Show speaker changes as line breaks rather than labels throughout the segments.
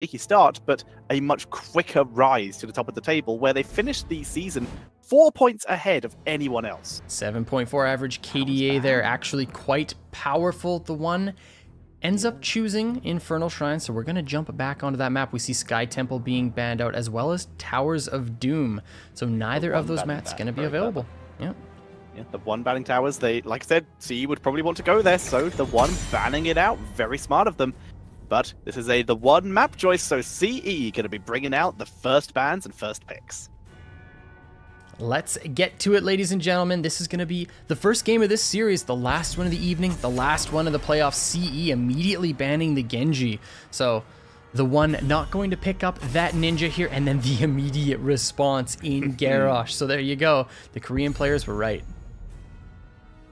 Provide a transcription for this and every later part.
shaky start, but a much quicker rise to the top of the table, where they finished the season 4 points ahead of anyone else.
7.4 average KDA there, actually quite powerful. TheOne ends up choosing Infernal Shrine, so we're going to jump back onto that map. We see Sky Temple being banned out, as well as Towers of Doom. So neither of those maps going to be available. Yeah.
Yeah, TheOne banning Towers, they, like I said, CE would probably want to go there, so TheOne banning it out, very smart of them. But this is a TheOne map choice, so CE going to be bringing out the first bans and first picks.
Let's get to it, ladies and gentlemen. This is going to be the first game of this series, the last one of the evening, the last one of the playoffs. CE immediately banning the Genji. So TheOne not going to pick up that ninja here, and then the immediate response in Garrosh. So there you go. The Korean players were right.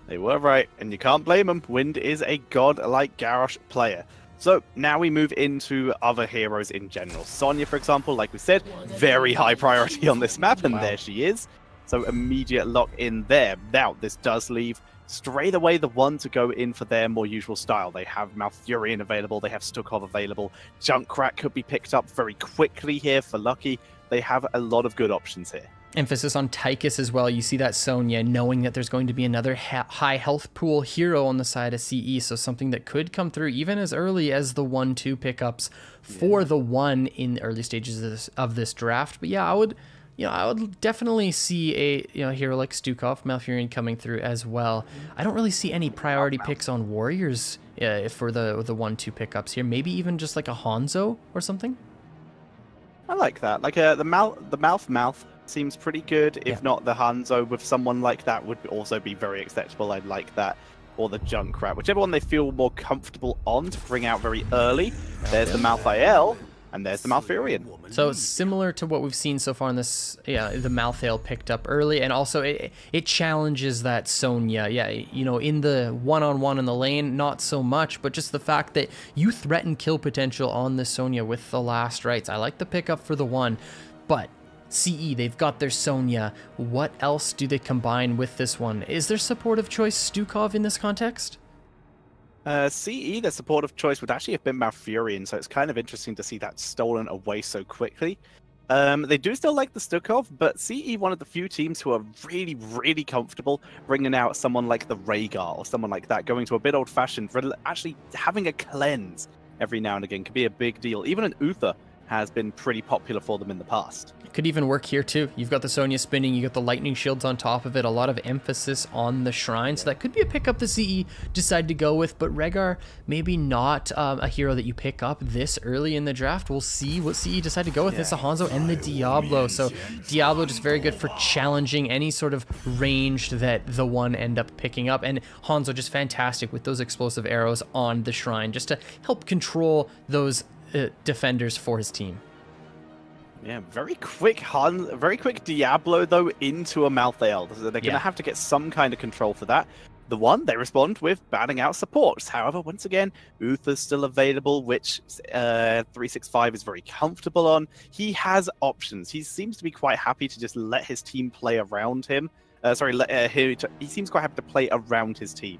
They were right, and you can't blame them. Wind is a god-like Garrosh player. So now we move into other heroes in general. Sonya, for example, like we said, very high priority on this map, and there she is. So immediate lock in there. Now, this does leave straight away TheOne to go in for their more usual style. They have Malfurion available, they have Stukov available, Junkrat could be picked up very quickly here for Lucky. They have a lot of good options here.
Emphasis on Tychus as well. You see that Sonya knowing that there's going to be another high health pool hero on the side of CE, so something that could come through even as early as the 1-2 pickups for TheOne in the early stages of this draft. But yeah, I would definitely see a hero like Stukov, Malfurion coming through as well. I don't really see any priority picks on Warriors for the 1-2 pickups here. Maybe even just like a Hanzo or something.
I like that. Like the mouth seems pretty good. If not, the Hanzo with someone like that would also be very acceptable. I'd like that. Or the Junkrat, whichever one they feel more comfortable on to bring out very early. There's the Malthael, and there's the Malfurion.
So similar to what we've seen so far in this, the Malthael picked up early, and also it challenges that Sonya. Yeah, in the one-on-one in the lane, not so much, but just the fact that you threaten kill potential on the Sonya with the last rites. I like the pickup for TheOne, but CE, they've got their Sonya. What else do they combine with this one? Is there supportive choice Stukov in this context?
CE, their supportive choice would actually have been Malfurion, so it's kind of interesting to see that stolen away so quickly. They do still like the Stukov, but CE, one of the few teams who are really, really comfortable bringing out someone like the Rhaegar or someone like that, going to a bit old-fashioned, actually having a cleanse every now and again could be a big deal. Even an Uther has been pretty popular for them in the past.
It could even work here too. You've got the Sonya spinning, you got the lightning shields on top of it, a lot of emphasis on the shrine, so that could be a pickup the CE decide to go with, but Rhaegar, maybe not a hero that you pick up this early in the draft. We'll see what CE decide to go with. It's a Hanzo and the Diablo, so Diablo just very good for challenging any sort of ranged that TheOne end up picking up, and Hanzo just fantastic with those explosive arrows on the shrine, just to help control those defenders for his team.
Yeah, very quick Diablo though into a Malthael. They're going to have to get some kind of control for that. TheOne, they respond with banning out supports. However, once again, Uther's still available, which 365 is very comfortable on. He has options. He seems to be quite happy to just let his team play around him. He seems quite happy to play around his team.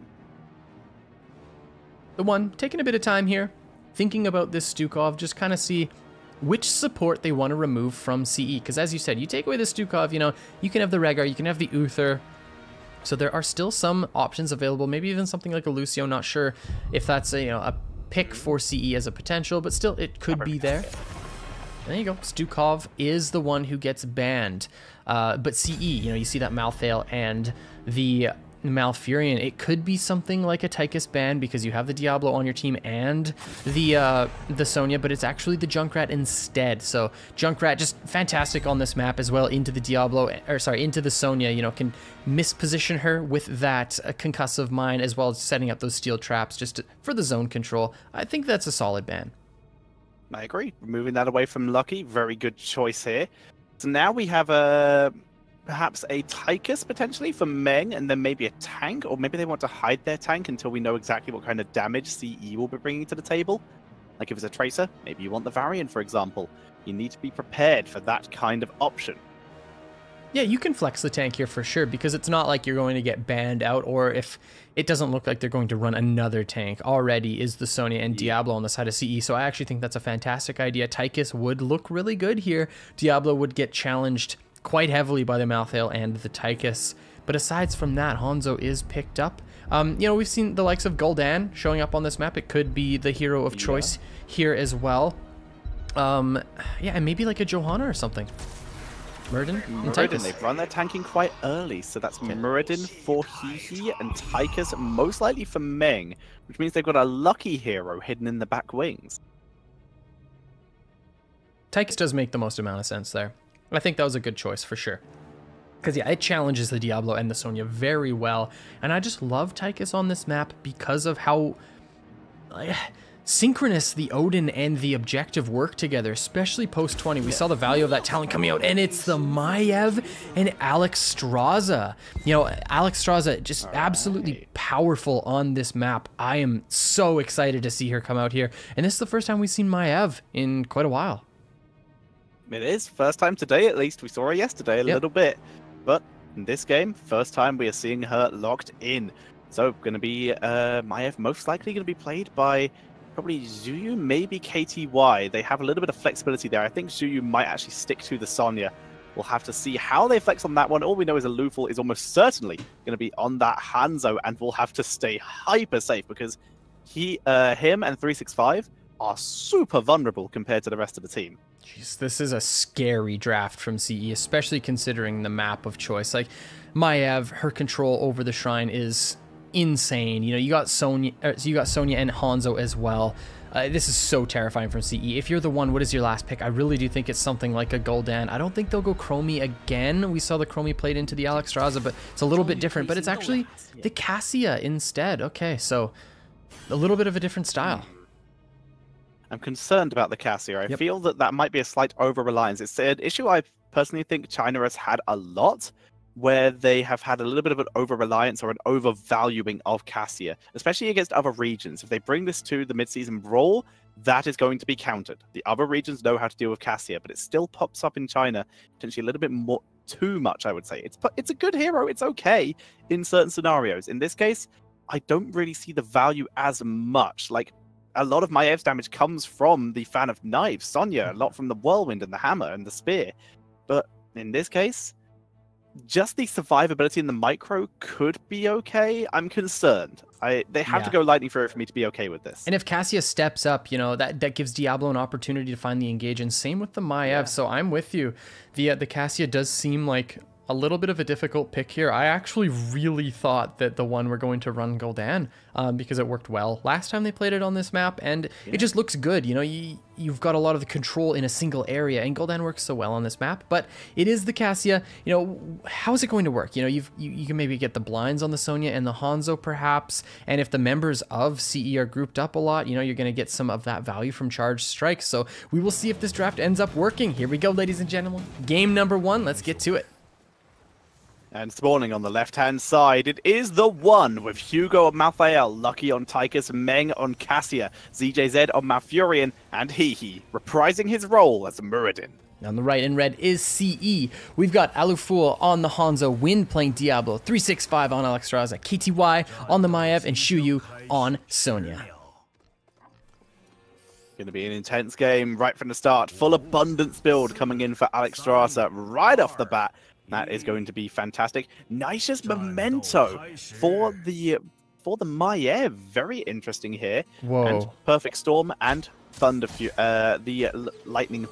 TheOne taking a bit of time here, thinking about this Stukov, just kind of see which support they want to remove from CE. Because as you said, you take away the Stukov, you can have the Rhaegar, you can have the Uther. So there are still some options available, maybe even something like a Lucio. Not sure if that's a pick for CE as a potential, but still it could be there. There you go. Stukov is the one who gets banned. But CE, you see that Malthael and the Malfurion, it could be something like a Tychus ban because you have the Diablo on your team and the Sonya, but it's actually the Junkrat instead. So Junkrat just fantastic on this map as well into the into the Sonya, can misposition her with that concussive mine as well as setting up those steel traps just for the zone control. I think that's a solid ban.
I agree. Removing that away from Lucky, very good choice here. So now we have perhaps a Tychus potentially for Meng, and then maybe a tank, or maybe they want to hide their tank until we know exactly what kind of damage CE will be bringing to the table. Like if it's a Tracer, maybe you want the Varian, for example. You need to be prepared for that kind of option.
Yeah, you can flex the tank here for sure, because it's not like you're going to get banned out, or if it doesn't look like they're going to run another tank. Already is the Sonya and Diablo on the side of CE, so I actually think that's a fantastic idea. Tychus would look really good here. Diablo would get challenged quite heavily by the Malthael and the Tychus. But aside from that, Hanzo is picked up. You know, we've seen the likes of Gul'dan showing up on this map. It could be the hero of choice here as well. Yeah, and maybe like a Johanna or something. Muradin,
they've run their tanking quite early, so that's Muradin for Hehe and Tychus, most likely for Meng, which means they've got a lucky hero hidden in the back wings.
Tychus does make the most amount of sense there. I think that was a good choice for sure. Because yeah, it challenges the Diablo and the Sonya very well, and I just love Tychus on this map because of how synchronous the Odin and the objective work together, especially post 20. We saw the value of that talent coming out, and it's the Maiev and Alexstrasza. You know, Alexstrasza just absolutely powerful on this map. I am so excited to see her come out here, and this is the first time we've seen Maiev in quite a while.
It is. First time today, at least. We saw her yesterday a little bit. But in this game, first time we are seeing her locked in. So, going to be Maiev most likely going to be played by probably Zhuyu, maybe KTY. They have a little bit of flexibility there. I think Zhuyu might actually stick to the Sonya. We'll have to see how they flex on that one. All we know is Alufal is almost certainly going to be on that Hanzo, and we'll have to stay hyper safe because him and 365 are super vulnerable compared to the rest of the team.
Jeez, this is a scary draft from CE, especially considering the map of choice. Like, Maiev, her control over the Shrine is insane. You know, you got Sonya and Hanzo as well. This is so terrifying from CE. If you're the one, what is your last pick? I really do think it's something like a Gul'dan. I don't think they'll go Chromie again. We saw the Chromie played into the Alexstrasza, but it's a little bit different. But it's actually the Cassia instead. Okay, so a little bit of a different style.
I'm concerned about the Cassia. I feel that that might be a slight over-reliance. It's an issue I personally think China has had a lot, where they have had a little bit of an over-reliance or an overvaluing of Cassia, especially against other regions. If they bring this to the mid-season brawl, that is going to be countered. The other regions know how to deal with Cassia, but it still pops up in China, potentially a little bit more, too much, I would say. It's a good hero. It's okay in certain scenarios. In this case, I don't really see the value as much. Like, a lot of Maiev's damage comes from the Fan of Knives, Sonya, a lot from the Whirlwind and the Hammer and the Spear. But in this case, just the survivability in the micro could be okay. I'm concerned. They have to go lightning through it for me to be okay with this.
And if Cassia steps up, you know, that gives Diablo an opportunity to find the engage, and same with the Maiev. So I'm with you. The Cassia does seem like a little bit of a difficult pick here. I actually really thought that TheOne were going to run Gul'dan because it worked well last time they played it on this map, and it just looks good. You know, you've got a lot of the control in a single area, and Gul'dan works so well on this map. But it is the Cassia. You know, how is it going to work? You know, you can maybe get the blinds on the Sonya and the Hanzo perhaps, and if the members of CE are grouped up a lot, you know, you're going to get some of that value from charged strikes. So we will see if this draft ends up working. Here we go, ladies and gentlemen. Game number 1. Let's get to it.
And spawning on the left-hand side, it is TheOne with Hugo on Malthael, Lucky on Tychus, Meng on Cassia, ZJZ on Malfurion, and Hehe reprising his role as Muradin.
On the right in red is CE. We've got Alufal on the Hanzo, Wind playing Diablo, 365 on Alexstrasza, KTY on the Maiev, and Shuyu on Sonya.
Going to be an intense game right from the start. Full abundance build coming in for Alexstrasza right off the bat. That is going to be fantastic. Nice's Memento for the Maiev. Very interesting here.
Whoa.
And Perfect Storm and Thunder the Lightning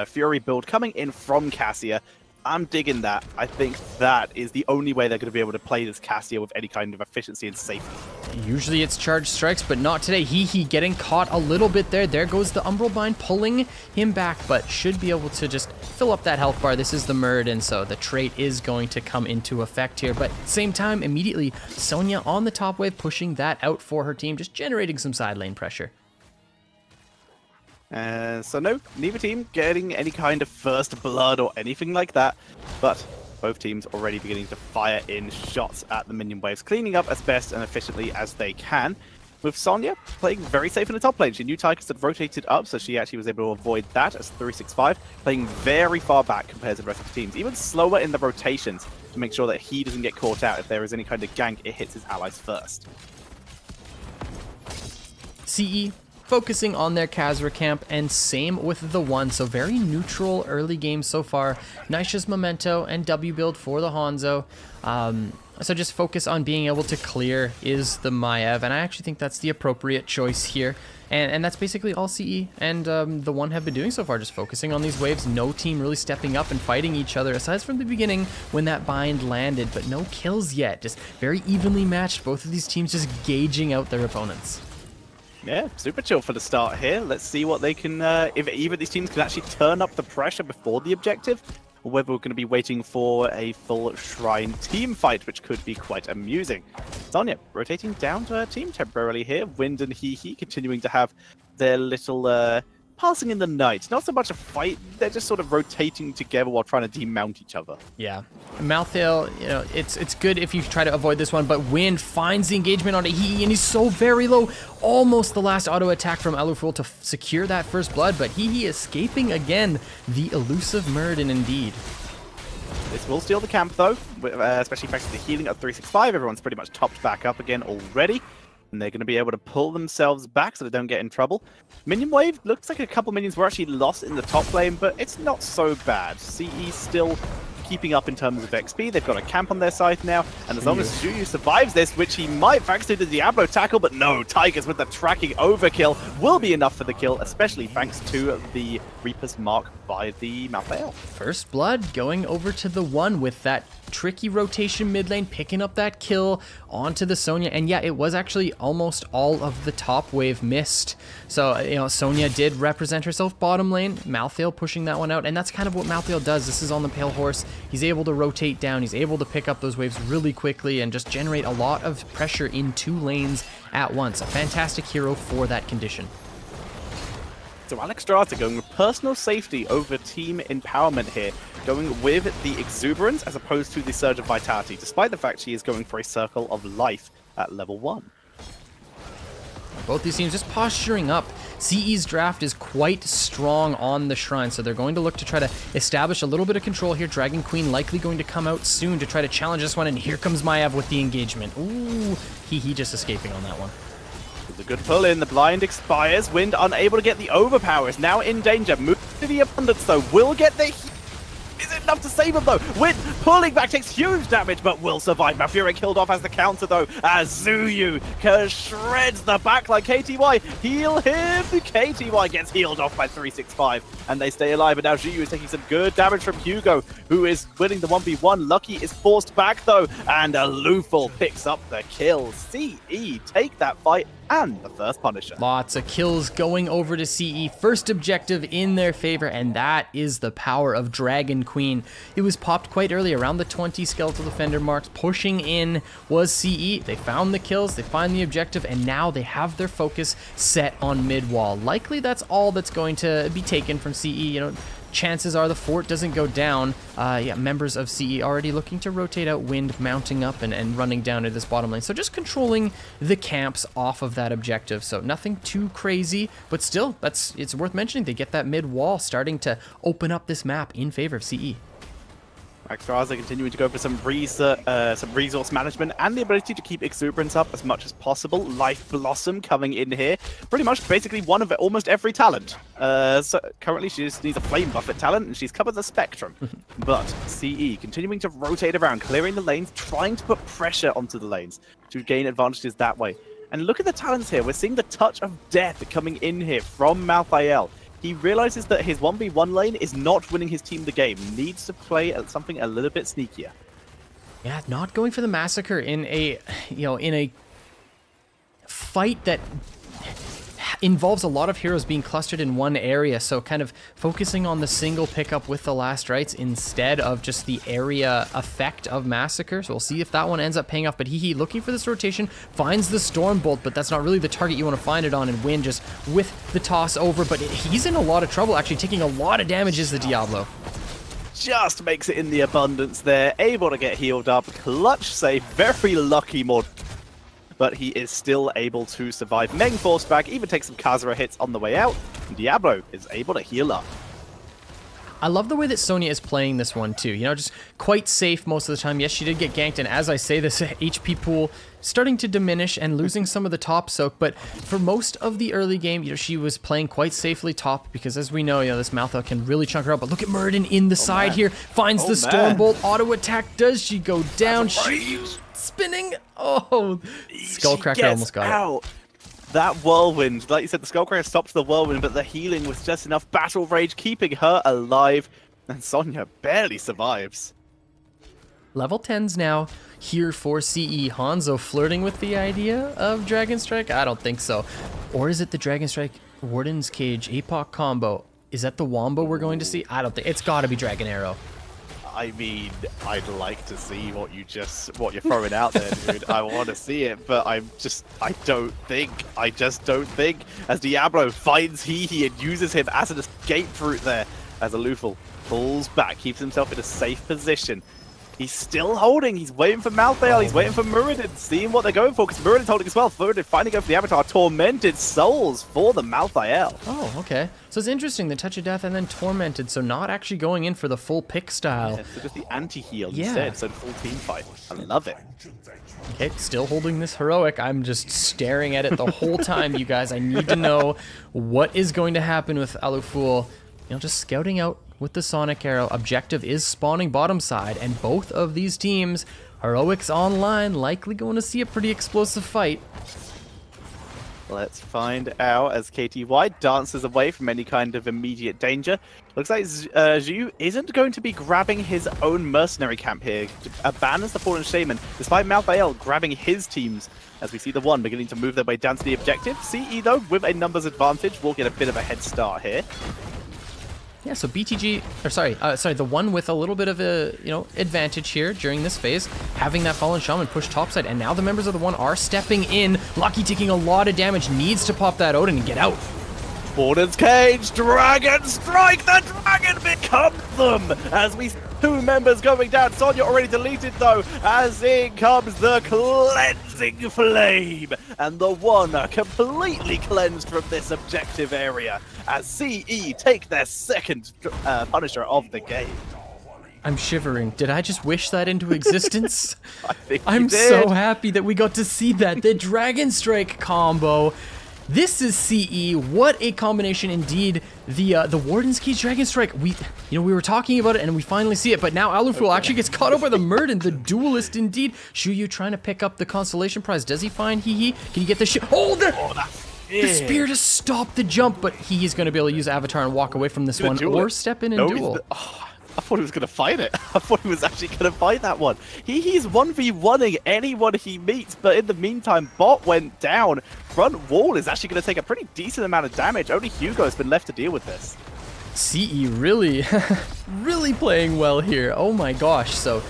Fury build coming in from Cassia. I'm digging that. I think that is the only way they're going to be able to play this Cassia with any kind of efficiency and safety.
Usually it's charged strikes, but not today. Hehe getting caught a little bit there. There goes the Umbral Bind, pulling him back, but should be able to just fill up that health bar. This is the Muradin, so the trait is going to come into effect here. But same time, immediately, Sonya on the top wave, pushing that out for her team, just generating some side lane pressure.
So no, neither team getting any kind of first blood or anything like that, but both teams already beginning to fire in shots at the minion waves, cleaning up as best and efficiently as they can. with Sonya playing very safe in the top lane. She knew Tychus had rotated up, so she actually was able to avoid that as 365, playing very far back compared to the rest of the teams, even slower in the rotations to make sure that he doesn't get caught out. If there is any kind of gank, it hits his allies first.
CE focusing on their Khazra camp, and same with TheOne, so very neutral early game so far. Nisha's Memento and W build for the Hanzo. So just focus on being able to clear is the Maiev, and I actually think that's the appropriate choice here. And that's basically all CE and TheOne have been doing so far, just focusing on these waves. No team really stepping up and fighting each other, aside from the beginning when that bind landed, but no kills yet. Just very evenly matched, both of these teams just gauging out their opponents.
Yeah, super chill for the start here. Let's see what they can, if either of these teams can actually turn up the pressure before the objective, or whether we're going to be waiting for a full Shrine team fight, which could be quite amusing. Sonya rotating down to her team temporarily here. Wind and Hee continuing to have their little passing in the night. Not so much a fight, they're just sort of rotating together while trying to demount each other.
Yeah. Malthael, you know, it's good if you try to avoid this one, but Wind finds the engagement on Hee, and he's so very low. Almost the last auto attack from Eluful to secure that first blood, but Hee escaping again. The elusive Muradin indeed.
This will steal the camp though, especially thanks to the healing at 365. Everyone's pretty much topped back up again already. And they're going to be able to pull themselves back so they don't get in trouble. Minion wave, looks like a couple minions were actually lost in the top lane, but it's not so bad. CE still keeping up in terms of XP. They've got a camp on their side now, and as long as Zhuyu survives this, which he might thanks to the Diablo tackle, but no, Tigers with the tracking overkill will be enough for the kill, especially thanks to the Reaper's mark by the Malthael.
First blood going over to TheOne with that tricky rotation mid lane, picking up that kill onto the Sonya, and yeah, it was actually almost all of the top wave missed. So, you know, Sonya did represent herself bottom lane, Malthael pushing that one out, and that's kind of what Malthael does. This is on the Pale Horse. He's able to rotate down, he's able to pick up those waves really quickly and just generate a lot of pressure in two lanes at once. A fantastic hero for that condition.
So Alex Strata going with personal safety over team empowerment here, going with the exuberance as opposed to the surge of vitality, despite the fact she is going for a circle of life at level 1.
Both these teams just posturing up. CE's draft is quite strong on the Shrine, so they're going to look to try to establish a little bit of control here. Dragon Queen likely going to come out soon to try to challenge this one, and here comes Maiev with the engagement. Ooh, he just escaping on that one.
With a good pull in, the blind expires. Wind unable to get the overpower, is now in danger. Move to the abundance though, will get the heat. Is it enough to save him though? Wind pulling back takes huge damage, but will survive. Malfurion killed off as the counter though, as Zhuyu shreds the back like KTY. Heal him! KTY gets healed off by 365, and they stay alive. And now Zhuyu is taking some good damage from Hugo, who is winning the 1v1. Lucky is forced back though, and Eluful picks up the kill. CE take that fight and the first Punisher.
Lots of kills going over to CE. First objective in their favor, and that is the power of Dragon Queen. It was popped quite early, around the 20 Skeletal Defender marks. Pushing in was CE. They found the kills, they find the objective, and now they have their focus set on mid wall. Likely that's all that's going to be taken from CE. You know, chances are the fort doesn't go down. Yeah, members of CE already looking to rotate out. Wind mounting up and running down to this bottom lane. So just controlling the camps off of that objective. So nothing too crazy, but still, it's worth mentioning. They get that mid wall starting to open up this map in favor of CE.
Maxraza continuing to go for some resource management and the ability to keep exuberance up as much as possible. Life Blossom coming in here. Pretty much basically one of almost every talent. So currently she just needs a Flame Buffet talent and she's covered the spectrum. But CE continuing to rotate around, clearing the lanes, trying to put pressure onto the lanes to gain advantages that way. And look at the talents here. We're seeing the touch of death coming in here from Malthael. He realizes that his 1v1 lane is not winning his team the game. Needs to play something a little bit sneakier.
Yeah, not going for the massacre in a, in a fight that involves a lot of heroes being clustered in one area, so kind of focusing on the single pickup with the last rites instead of just the area effect of massacre. So we'll see if that one ends up paying off, but Hee looking for this rotation, finds the storm bolt, but that's not really the target you want to find it on, and Wind just with the toss over, but he's in a lot of trouble, actually taking a lot of damage as the Diablo.
Just makes it in the abundance there, able to get healed up, clutch save, very lucky mod. but he is still able to survive. Meng forced back, even takes some Kazura hits on the way out. And Diablo is able to heal up.
I love the way that Sonya is playing this one too. You know, just quite safe most of the time. Yes, she did get ganked, and as I say this, HP pool starting to diminish and losing some of the top soak. But for most of the early game, you know, she was playing quite safely top because, as we know, you know, this Malthael can really chunk her up. But look at Muradin in the side here, finds the Stormbolt auto attack. Does she go down? She's spinning. Oh, Skullcracker almost got
out. That whirlwind, like you said, the Skullcracker stops the whirlwind, but the healing was just enough battle rage keeping her alive, and Sonya barely survives.
Level 10s now here for CE. Hanzo flirting with the idea of Dragon Strike? I don't think so. Or is it the Dragon Strike Warden's Cage APOC combo? Is that the Wombo we're going to see? I don't think. It's got to be Dragon Arrow.
I mean, I'd like to see what you're throwing out there, dude. I want to see it, but I just don't think. As Diablo finds Hehe and uses him as an escape route there, as Alufal pulls back, keeps himself in a safe position. He's still holding. He's waiting for Malthael. He's waiting for Muradin, seeing what they're going for, because Muradin's holding as well. Muradin finally going for the Avatar. Tormented Souls for the Malthael.
Oh, okay. So it's interesting, the Touch of Death and then Tormented, so not actually going in for the full pick style.
Yeah, so just the anti-heal instead, so the full team fight. I love it.
Okay, still holding this heroic. I'm just staring at it the whole time, you guys. I need to know what is going to happen with Alufal. You know, just scouting out with the Sonic Arrow. Objective is spawning bottom side, and both of these teams, heroics online, likely going to see a pretty explosive fight.
Let's find out as KTY dances away from any kind of immediate danger. Looks like Zhu isn't going to be grabbing his own mercenary camp here. Abandons the Fallen Shaman, despite Malthael grabbing his teams, as we see the One beginning to move their way down to the objective. CE, though, with a numbers advantage, will get a bit of a head start here.
Yeah, so BTG, or sorry, the One with a little bit of a, you know, advantage here during this phase, having that Fallen Shaman push topside, and now the members of the One are stepping in. Lucky taking a lot of damage, needs to pop that Odin and get out.
Warden's Cage, Dragon Strike, the Dragon becomes them! As we two members going down, Sonya already deleted though, as in comes the Cleansing Flame! And the One are completely cleansed from this objective area, as CE take their second Punisher of the game.
I'm shivering. Did I just wish that into existence?
I think
I'm so happy that we got to see that. The Dragon Strike combo. This is CE. What a combination indeed. The Warden's Cage Dragon Strike. We were talking about it and we finally see it, but now Alufal actually gets caught up by the Muradin, the duelist indeed. Shuyu trying to pick up the consolation prize. Does he find Hehe? Can he get the shit? Oh, the spear to stop the jump, but Hehe's going to be able to use Avatar and walk away from this one, or step in and duel.
I thought he was going to fight it. I thought he was actually going to fight that one. He's 1v1ing anyone he meets, but in the meantime, bot went down. Front wall is actually going to take a pretty decent amount of damage. Only Hugo's been left to deal with this.
CE really, really playing well here. Oh my gosh. So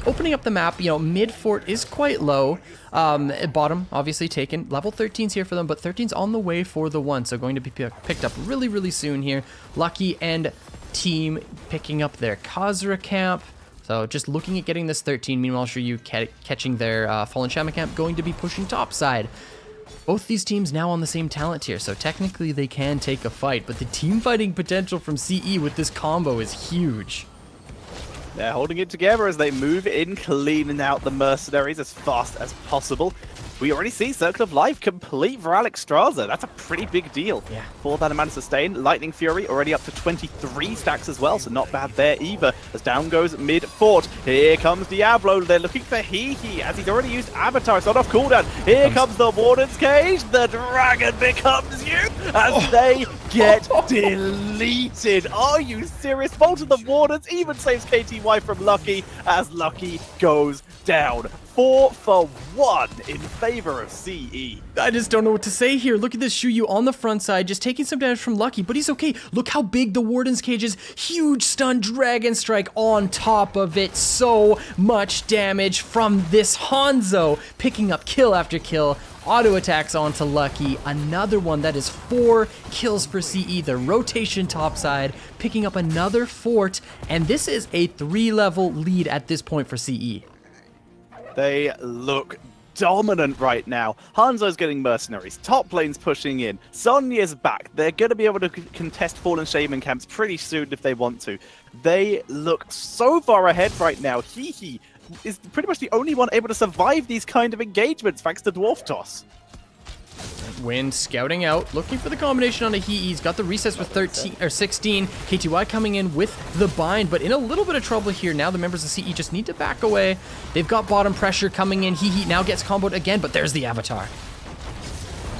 opening up the map, you know, mid fort is quite low. Bottom, obviously taken. Level 13's here for them, but 13's on the way for the One, so going to be picked up really, really soon here. Lucky and team picking up their Kazura camp. So just looking at getting this 13. Meanwhile, Shiryu catching their Fallen Shaman camp, going to be pushing topside. Both these teams now on the same talent tier, so technically they can take a fight, but the team fighting potential from CE with this combo is huge.
They're holding it together as they move in, cleaning out the mercenaries as fast as possible. We already see Circle of Life complete for Alexstrasza. That's a pretty big deal for that amount of sustain. Lightning Fury already up to 23 stacks as well, so not bad there either. As down goes mid-fort. Here comes Diablo. They're looking for Hehe as he's already used Avatar. It's not off cooldown. Here comes the Warden's Cage. The Dragon becomes you as they get deleted. Are you serious? Bolt of the Wardens even saves KTY from Lucky as Lucky goes down. 4 for 1 in favor of CE.
I just don't know what to say here. Look at this Shuyu on the front side, just taking some damage from Lucky, but he's okay. Look how big the Warden's Cage is. Huge stun Dragon Strike on top of it. So much damage from this Hanzo, picking up kill after kill. Auto attacks onto Lucky. Another one that is 4 kills for CE. The rotation topside, picking up another fort, and this is a 3-level lead at this point for CE.
They look dominant right now. Hanzo's getting mercenaries, top lane's pushing in, Sonya's back. They're going to be able to contest Fallen Shaman camps pretty soon if they want to. They look so far ahead right now. Hehe is pretty much the only one able to survive these kind of engagements thanks to Dwarf Toss.
Wind scouting out, looking for the combination on a He. He's got the recess with 13 or 16. KTY coming in with the bind, but in a little bit of trouble here. Now the members of CE just need to back away. They've got bottom pressure coming in. He now gets comboed again, but there's the Avatar.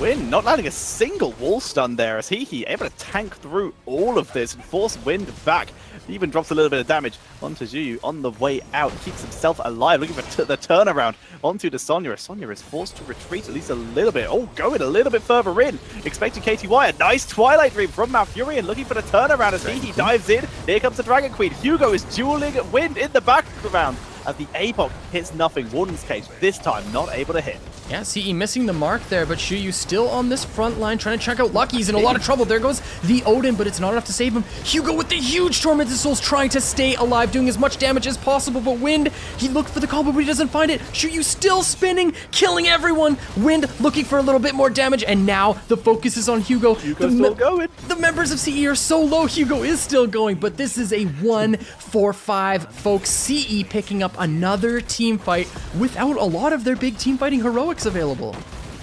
Wind not landing a single wall stun there as He able to tank through all of this and force Wind back. He even drops a little bit of damage onto Juyu on the way out. Keeps himself alive, looking for the turnaround onto the Sonya. Sonya is forced to retreat at least a little bit. Oh, going a little bit further in. Expecting KTY. A nice Twilight Dream from Malfurion, looking for the turnaround as He dives in. Here comes the Dragon Queen. Hugo is dueling Wind in the background as the APOC hits nothing. Warden's Cage this time not able to hit.
Yeah, CE missing the mark there, but Shuyu still on this front line trying to check out Lucky. He's in a lot of trouble. There goes the Odin, but it's not enough to save him. Hugo with the huge Tormented Souls trying to stay alive, doing as much damage as possible, but Wind, he looked for the combo, but he doesn't find it. Shuyu still spinning, killing everyone. Wind looking for a little bit more damage, and now the focus is on Hugo.
Hugo's still going.
The members of CE are so low. Hugo is still going, but this is a 1-4-5, folks. CE picking up another team fight without a lot of their big team fighting heroics available.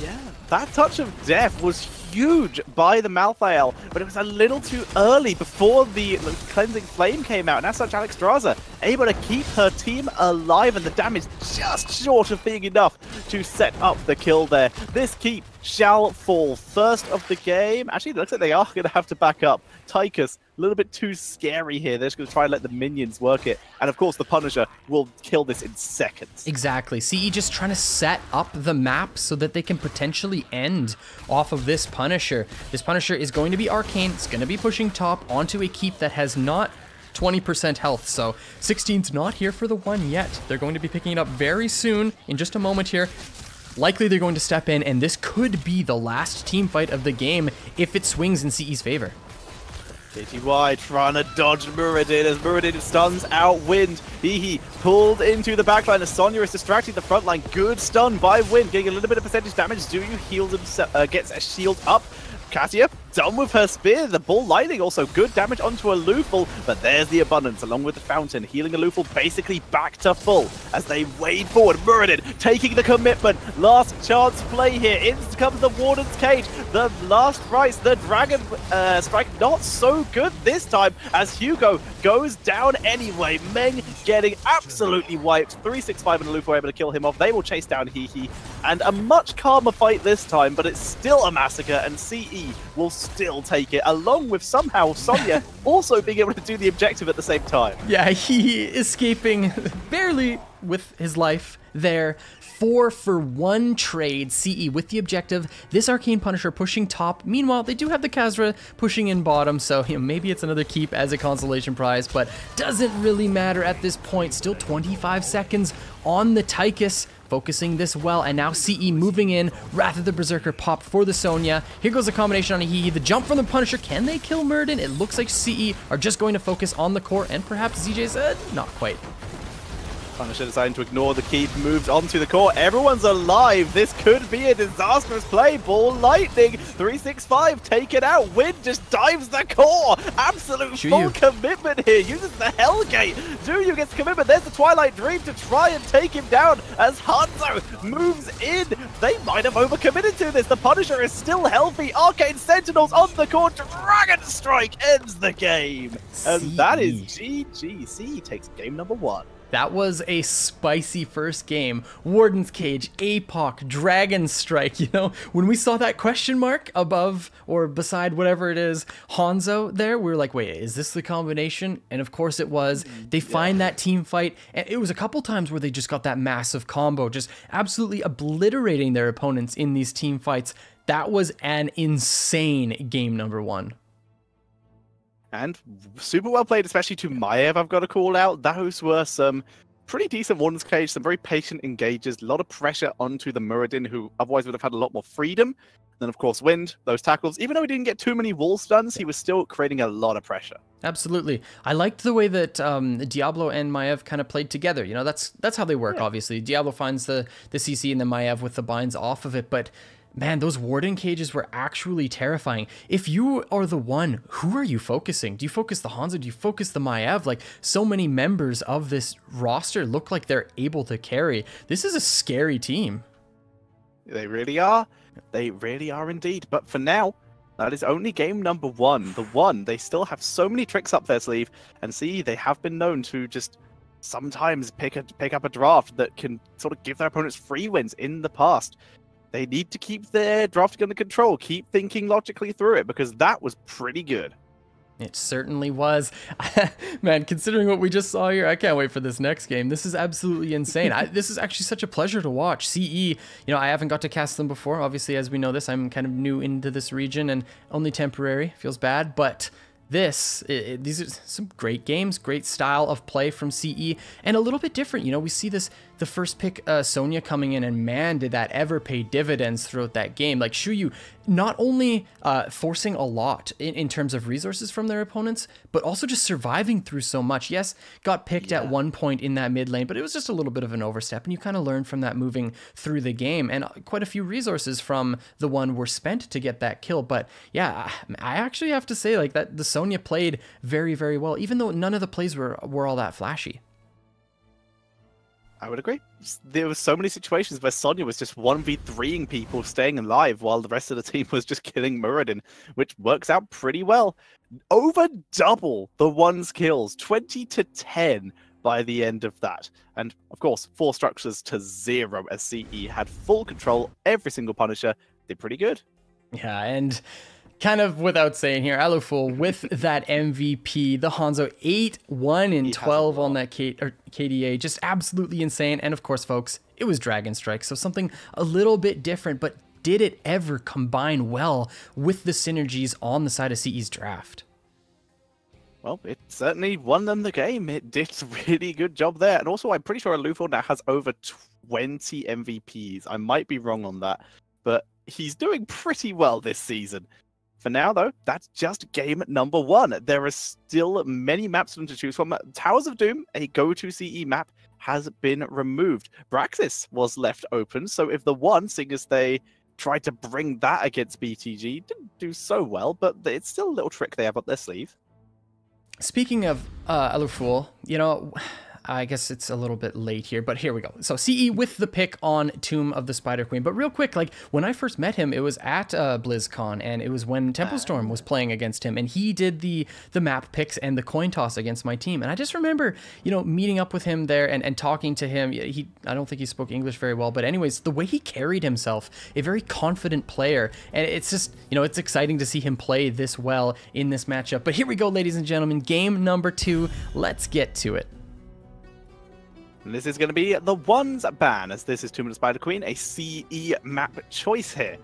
Yeah, that touch of death was huge by the Malthael, but it was a little too early before the Cleansing Flame came out, and as such Alexstrasza able to keep her team alive, and the damage just short of being enough to set up the kill there. This keep shall fall first of the game. Actually, it looks like they are going to have to back up. Tychus, a little bit too scary here. They're just going to try and let the minions work it. And of course, the Punisher will kill this in seconds.
Exactly. CE just trying to set up the map so that they can potentially end off of this Punisher. This Punisher is going to be arcane. It's going to be pushing top onto a keep that has not 20% health, so 16's not here for the one yet. They're going to be picking it up very soon, in just a moment here. Likely they're going to step in, and this could be the last team fight of the game if it swings in CE's favor.
KTY trying to dodge Muradin as Muradin stuns out Wind. He pulled into the backline as Sonya is distracting the front line. Good stun by Wind, getting a little bit of percentage damage. Zuyu heals himself, gets a shield up. Cassia done with her spear. The Bull Lightning also good damage onto a Luful, but there's the Abundance along with the Fountain, healing a Luful basically back to full as they wade forward. Muradin taking the commitment. Last chance play here. In comes the Warden's Cage. The last rites, the Dragon Strike, not so good this time as Hugo goes down anyway. Meng getting absolutely wiped. 365 and a Luful able to kill him off. They will chase down He. And a much calmer fight this time, but it's still a massacre, and CE will still take it, along with somehow Sonya also being able to do the objective at the same time.
Yeah, he escaping barely with his life there. 4-for-1 trade, CE with the objective. This Arcane Punisher pushing top. Meanwhile, they do have the Khazra pushing in bottom, so maybe it's another keep as a consolation prize, but doesn't really matter at this point. Still 25 seconds on the Tychus. Focusing this well, and now CE moving in. Wrath of the Berserker popped for the Sonya. Here goes the combination on a He. The jump from the Punisher. Can they kill Muradin? It looks like CE are just going to focus on the core, and perhaps ZJ's not quite.
Punisher deciding to ignore the keep, moved onto the core. Everyone's alive. This could be a disastrous play. Ball Lightning, 365, take it out. Wind just dives the core. Absolute full commitment here. Uses the Hellgate. Juyu gets commitment. There's the Twilight Dream to try and take him down as Hanzo moves in. They might have overcommitted to this. The Punisher is still healthy. Arcane Sentinels on the core. Dragon Strike ends the game. And that is GG. CE takes game number 1.
That was a spicy first game. Warden's Cage, APOC, Dragon Strike, you know? When we saw that question mark above or beside whatever it is, Hanzo there, we were like, wait, is this the combination? And of course it was. They find that team fight, and it was a couple times where they just got that massive combo, just absolutely obliterating their opponents in these team fights. That was an insane game number 1.
And super well played, especially to Maiev, I've got to call out. Those were some pretty decent Warden's Cage, some very patient engages, a lot of pressure onto the Muradin, who otherwise would have had a lot more freedom. Then, of course, Wind, those tackles. Even though he didn't get too many wall stuns, he was still creating a lot of pressure.
Absolutely. I liked the way that Diablo and Maiev kind of played together. You know, that's how they work, obviously. Diablo finds the CC and then Maiev with the binds off of it, but man, those Warden cages were actually terrifying. If you are the one, who are you focusing? Do you focus the Hanzo? Do you focus the Maiev? Like, so many members of this roster look like they're able to carry. This is a scary team.
They really are. They really are indeed. But for now, that is only game number one. The one, they still have so many tricks up their sleeve. And see, they have been known to just sometimes pick up a draft that can sort of give their opponents free wins in the past. They need to keep their drafting under control, keep thinking logically through it, because that was pretty good.
It certainly was. Man, considering what we just saw here, I can't wait for this next game. This is absolutely insane. This is actually such a pleasure to watch. CE, you know, I haven't got to cast them before. Obviously, as we know this, I'm kind of new into this region and only temporary. Feels bad, but these are some great games, great style of play from CE, and a little bit different. You know, we see this, the first pick, Sonya coming in, and man, did that ever pay dividends throughout that game. Like, Shuyu not only forcing a lot in terms of resources from their opponents, but also just surviving through so much. Yes, got picked at one point in that mid lane, but it was just a little bit of an overstep, and you kind of learn from that moving through the game, and quite a few resources from TheOne were spent to get that kill. But yeah, I actually have to say, like, that the Sonya played very, very well, even though none of the plays were all that flashy.
I would agree. There were so many situations where Sonya was just 1v3ing people staying alive while the rest of the team was just killing Muradin, which works out pretty well. Over double TheOne's kills, 20-10 by the end of that. And of course, 4 structures to 0 as CE had full control. Every single Punisher did pretty good.
Yeah, and kind of without saying here, Aluful with that MVP, the Hanzo 8-1 and 12 on that KDA, just absolutely insane. And of course, folks, it was Dragon Strike, so something a little bit different, but did it ever combine well with the synergies on the side of CE's draft?
Well, it certainly won them the game. It did a really good job there. And also, I'm pretty sure Aluful now has over 20 MVPs. I might be wrong on that, but he's doing pretty well this season. For now, though, that's just game number 1. There are still many maps for them to choose from. Towers of Doom, a go-to CE map, has been removed. Braxis was left open, so if TheOne, seeing as they tried to bring that against BTG, didn't do so well, but it's still a little trick they have up their sleeve.
Speaking of Aluful, you know, I guess it's a little bit late here, but here we go. So CE with the pick on Tomb of the Spider Queen. But real quick, like, when I first met him, it was at BlizzCon, and it was when Temple Storm was playing against him, and he did the map picks and the coin toss against my team. And I just remember, you know, meeting up with him there and talking to him. I don't think he spoke English very well, but anyways, the way he carried himself, a very confident player. And it's just, you know, it's exciting to see him play this well in this matchup. But here we go, ladies and gentlemen, game number 2. Let's get to it.
And this is going to be TheOne's ban, as this is Tomb of the Spider Queen, a CE map choice here.